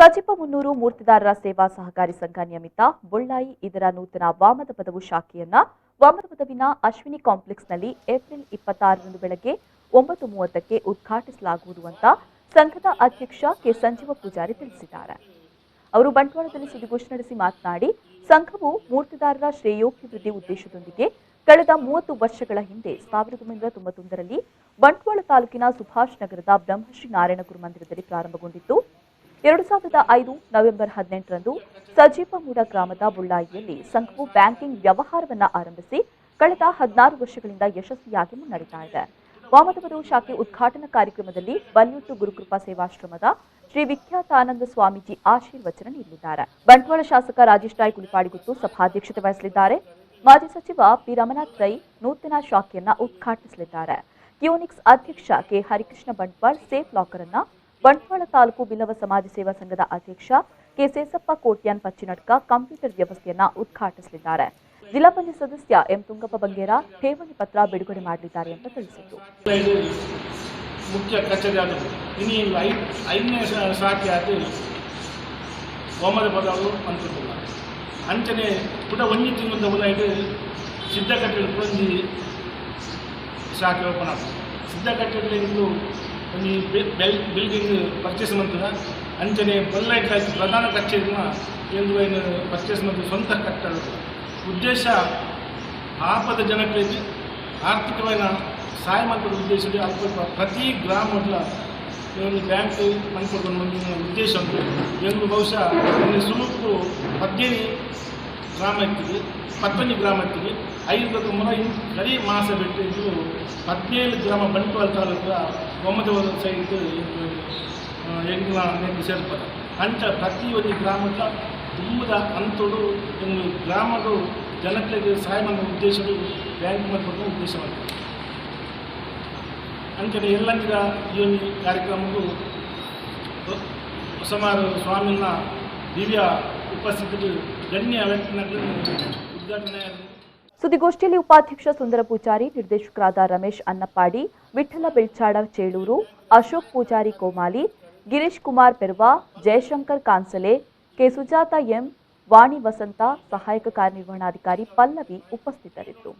ಸಜಿಪ ಮುನ್ನೂರು ಮೂರ್ತಿದಾರರ ಸೇವಾ ಸಹಕಾರಿ ಸಂಘ ನಿಯಮಿತ ಬುಳ್ಳಾಯಿ ಇದರ ನೂತನ ವಾಮದ ಪದವು ಶಾಖೆಯನ್ನ ವಾಮದ ಪದವಿನ ಅಶ್ವಿನಿ ಕಾಂಪ್ಲೆಕ್ಸ್ನಲ್ಲಿ ಏಪ್ರಿಲ್ 26ರಂದು ಬೆಳಗ್ಗೆ 9:30ಕ್ಕೆ ಉದ್ಘಾಟಿಸಲಾಗುವುದು ಅಂತ ಸಂಘದ ಅಧ್ಯಕ್ಷ ಕೆ ಸಂಜೀವ ಪೂಜಾರಿ ತಿಳಿಸಿದ್ದಾರೆ. ಅವರು ಬಂಟ್ವಾಳದಲ್ಲಿ ಸುದ್ದಿಗೋಷ್ಠಿ ನಡೆಸಿ ಮಾತನಾಡಿ, ಸಂಘವು ಮೂರ್ತಿದಾರರ ಶ್ರೇಯೋಭಿವೃದ್ಧಿ ಉದ್ದೇಶದೊಂದಿಗೆ ಕಳೆದ 30 ವರ್ಷಗಳ ಹಿಂದೆ 1991ರಲ್ಲಿ ಬಂಟ್ವಾಳ ತಾಲೂಕಿನ ಸುಭಾಷ್ ನಗರದ ಬ್ರಹ್ಮಶ್ರೀ ನಾರಾಯಣ ಗುರು ಮಂದಿರದಲ್ಲಿ ಪ್ರಾರಂಭಗೊಂಡಿತ್ತು. 2005 ನವೆಂಬರ್ 18ರಂದು ಸಜಿಪಮೂಡ ಗ್ರಾಮದ ಬುಳ್ಳಾಯಿಯಲ್ಲಿ ಸಂಘವು ಬ್ಯಾಂಕಿಂಗ್ ವ್ಯವಹಾರವನ್ನು ಆರಂಭಿಸಿ ಕಳೆದ 16 ವರ್ಷಗಳಿಂದ ಯಶಸ್ವಿಯಾಗಿ ಮುನ್ನಡೆಯುತ್ತಾ ಇದೆ. ವಾಮದ ಪದವು ಶಾಖೆ ಉದ್ಘಾಟನಾ ಕಾರ್ಯಕ್ರಮದಲ್ಲಿ ಬಲ್ಯೂಟು ಗುರುಕೃಪಾ ಸೇವಾಶ್ರಮದ ಶ್ರೀ ವಿಖ್ಯಾತಾನಂದ ಸ್ವಾಮೀಜಿ ಆಶೀರ್ವಚನ ನೀಡಲಿದ್ದಾರೆ. ಬಂಟ್ವಾಳ ಶಾಸಕ ರಾಜೇಶ್ ರಾಯ್ ಕುಲಿಪಾಡಿಗುತ್ತು ಸಭಾಧ್ಯಕ್ಷತೆ ವಹಿಸಲಿದ್ದಾರೆ. ಮಾಜಿ ಸಚಿವ ಪಿ ರಮನಾಥ್ ರೈ ನೂತನ ಶಾಖೆಯನ್ನ ಉದ್ಘಾಟಿಸಲಿದ್ದಾರೆ. ಕಿಯೋನಿಕ್ಸ್ ಅಧ್ಯಕ್ಷ K Harikrishna Bantwal safe locker ಅನ್ನ, ಬಂಟ್ವಾಳ ತಾಲೂಕು ಬಿಲ್ಲವ ಸಮಾಜ ಸೇವಾ ಸಂಘದ ಅಧ್ಯಕ್ಷ ಕೆ ಸೇಸಪ್ಪ ಕೋಟ್ಯಾನ್ ಪಚ್ಚಿನಡ್ಕ ಕಂಪ್ಯೂಟರ್ ವ್ಯವಸ್ಥೆಯನ್ನ ಉದ್ಘಾಟಿಸಲಿದ್ದಾರೆ. ಜಿಲ್ಲಾ ಪಂಚಾಯತ್ ಸದಸ್ಯ ಎಂ ತುಂಗಪ್ಪ ಬಂಗೇರ ಠೇವಣಿ ಪತ್ರ ಬಿಡುಗಡೆ ಮಾಡಲಿದ್ದಾರೆ ಅಂತ ತಿಳಿಸಿದರು. ಮುಖ್ಯ ಕಚೇರಿ ಆದವು ಇನ್ನು 5ನೇ ಶಾಖೆ ಅದು ವಾಮದ ಪದವು ಅಂತಿಲ್ಲ ಅಂಚನೆ ಕೂಡ ಒಂಜಿ ತಿಂಗಳ ಉದಾಯಿಗೆ ಸಿದ್ಧಕಟ್ಟೆಯಲ್ಲಿ ಕೂಡ ಒಂದು ಶಾಖೆ ಓಪನ್ ಆಗ್ತದೆ. ಸಿದ್ಧಕಟ್ಟೆಯಲ್ಲಿ ಒಂದು ಬಿಲ್ಡಿಂಗ್ ಪರ್ಚೇಸ್ ಮಾಡ್ತದೆ. ಅಂಚನೆ ಬೊಲ್ಲೈಟ್ ಪ್ರಧಾನ ಕಚೇರಿನ ಏನು ಪರ್ಚೇಸ್ ಮಾಡಿದ ಸ್ವಂತ ಕಟ್ಟಡ ಉದ್ದೇಶ ಆಪದ ಜನಗಳಿಗೆ ಆರ್ಥಿಕమైన ಸಹಾಯ ಮಾಡುವ ಉದ್ದೇಶದಲ್ಲಿ ಅಲ್ಪ ಪ್ರತಿ ಗ್ರಾಮದ ಒಂದು ಬ್ಯಾಂಕ್ ಮನ್ಕೊಂಡು ಉದ್ದೇಶ ಉಂಟು. ಎಂದು ಬಹುಶಃ ಇಲ್ಲಿ ಸುಲುಕು 18 ಗ್ರಾಮ ಇರ್ತೀವಿ, 11 ಗ್ರಾಮ ಇರ್ತೀವಿ. 5 ಮೊಲ ಕಡಿ ಮಾಸ ಬಿಟ್ಟು 17 ಗ್ರಾಮ ಬಂಟ್ವಾಳ ತಾಲೂಕು ಒಮ್ಮದ ಸೈಡ್ ಎಂಗ್ಲ ಸೇರ್ಪಡೆ ಅಂಚ ಪ್ರತಿ ಒಂದು ಗ್ರಾಮದ ತುಂಬದ ಅಂತೋಡು ಒಂದು ಗ್ರಾಮದ ಜನಗಳಿಗೆ ಸಹಾಯ ಮಾಡುವ ಉದ್ದೇಶಗಳು ಬ್ಯಾಂಕ್ ಮಾಡಿಕೊಂಡು ಉದ್ದೇಶ ಮಾಡ್ತಾರೆ. ಅಂಚನೆ ಎಲ್ಲಂದಿರ ಈ ಒಂದು ಕಾರ್ಯಕ್ರಮವು ಸುಮಾರು ಸ್ವಾಮಿನ ದಿವ್ಯ ಉಪಸ್ಥಿತಿ ಗಣ್ಯ ವ್ಯಕ್ತಿಗಳನ್ನು ಉದ್ಘಾಟನೆ. ಸುದ್ದಿಗೋಷ್ಠಿಯಲ್ಲಿ ಉಪಾಧ್ಯಕ್ಷ ಸುಂದರ ಪೂಜಾರಿ, ನಿರ್ದೇಶಕರಾದ ರಮೇಶ್ ಅನ್ನಪ್ಪಾಡಿ, ವಿಠ್ಠಲ ಬೆಳ್ಚಾಡ ಚೇಳೂರು, ಅಶೋಕ್ ಪೂಜಾರಿ ಕೋಮಾಲಿ, ಗಿರೀಶ್ ಕುಮಾರ್ ಪೆರ್ವಾ, ಜಯಶಂಕರ್ ಕಾನ್ಸಲೆ, ಕೆ ಸುಜಾತ ಎಂ, ವಾಣಿ ವಸಂತ, ಸಹಾಯಕ ಕಾರ್ಯನಿರ್ವಹಣಾಧಿಕಾರಿ ಪಲ್ಲವಿ ಉಪಸ್ಥಿತರಿದ್ದರು.